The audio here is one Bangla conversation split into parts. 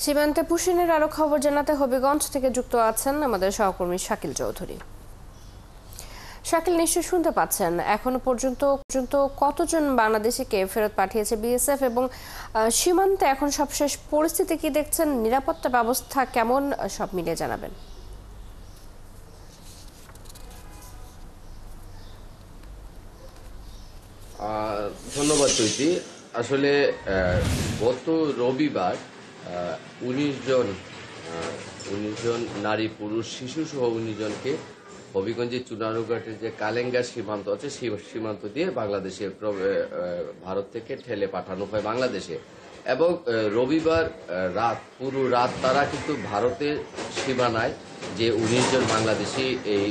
সীমান্তে পুশিনের আরো খবর জানাতে হবিগঞ্জ থেকে যুক্ত আছেন আমাদের সহকর্মী শাকিল চৌধুরী। শাকিল, নিশ্চয় শুনতে পাচ্ছেন, এখনো পর্যন্ত কতজন বাংলাদেশিকে ফেরত পাঠিয়েছে বিএসএফ এবং সীমান্তে এখন সবশেষ পরিস্থিতি কি দেখছেন, নিরাপত্তা ব্যবস্থা কেমন, সব মিলিয়ে জানাবেন। ধন্যবাদ চৈতি। আসলে গত রবিবার ১৯ জন নারী পুরুষ শিশু সহ ১৯ জনকে হবিগঞ্জের চুনারুঘাটের যে কালেঙ্গার সীমান্ত আছে সেই সীমান্ত দিয়ে বাংলাদেশে ভারত থেকে ঠেলে পাঠানো হয় বাংলাদেশে। এবং রবিবার পুরো রাত তারা কিন্তু ভারতের সীমানায় যে ১৯ জন বাংলাদেশি এই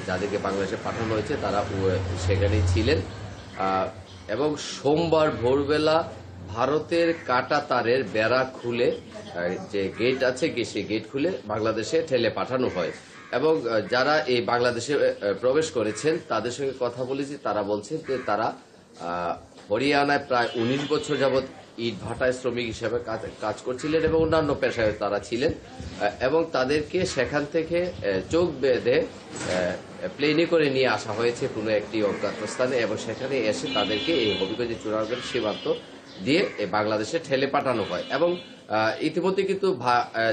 যাদেরকে বাংলাদেশে পাঠানো হয়েছে তারা সেখানেই ছিলেন। এবং সোমবার ভোরবেলা ভারতের কাটা তারের বেড়া খুলে যে গেট আছে সেই গেট খুলে বাংলাদেশে ঠেলে পাঠানো হয়। এবং যারা এই বাংলাদেশে প্রবেশ করেছেন তাদের সঙ্গে কথা বলেছি, তারা বলছেন যে তারা হরিয়ানায় প্রায় ১৯ বছর যাবৎ ইট ভাটায় শ্রমিক হিসেবে কাজ করছিলেন এবং অন্যান্য পেশায় তারা ছিলেন। এবং তাদেরকে সেখান থেকে চোখ বেঁধে প্লেনে করে নিয়ে আসা হয়েছে কোনো একটি অজ্ঞাত স্থানে এবং সেখানে এসে তাদেরকে এই হবিগঞ্জের চুনারুঘাট সীমান্ত দিয়ে বাংলাদেশে ঠেলে পাঠানো হয়। এবং ইতিমধ্যে কিন্তু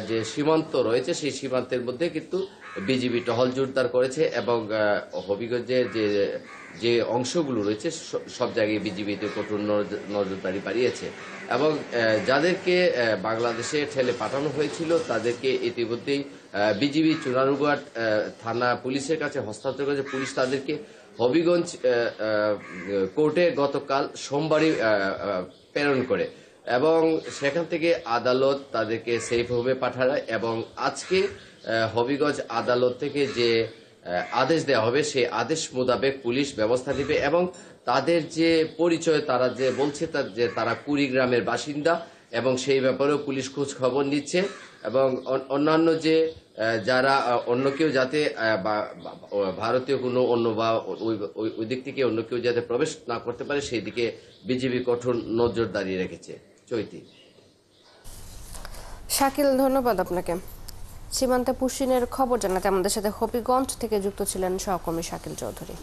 যে সীমান্ত রয়েছে সেই সীমান্তের মধ্যে কিন্তু বিজিবি টহল জোরদার করেছে এবং হবিগঞ্জের যে অংশগুলো রয়েছে সব জায়গায় বিজিবিতে কঠোর নজরদারি বাড়িয়েছে। এবং যাদেরকে বাংলাদেশে ঠেলে পাঠানো হয়েছিল তাদেরকে ইতিমধ্যেই বিজিবি চুনারুঘাট থানা পুলিশের কাছে হস্তান্তর করেছে। পুলিশ তাদেরকে হবিগঞ্জ কোর্টে গতকাল সোমবারই প্রেরণ করে এবং সেখান থেকে আদালত তাদেরকে সেফ হোমে পাঠায়। এবং আজকে হবিগঞ্জ আদালত থেকে যে আদেশ দেওয়া হবে সেই আদেশ মোতাবেক পুলিশ ব্যবস্থা নেবে এবং তাদের যে পরিচয় তারা যে বলছে যে তারা কুড়িগ্রামের বাসিন্দা এবং সেই ব্যাপারেও পুলিশ খোঁজ খবর নিচ্ছে। এবং অন্যান্য যে যারা অন্য কেউ যাতে ভারতীয় কোনো অন্য বা ওই দিক থেকে অন্য কেউ যাতে প্রবেশ না করতে পারে সেই দিকে বিজিবি কঠোর নজরদারি রেখেছে। চৈতি। শাকিল, ধন্যবাদ আপনাকে। সীমান্তে পুশিনের খবর জানাতে আমাদের সাথে হবিগঞ্জ থেকে যুক্ত ছিলেন সহকর্মী শাকিল চৌধুরী।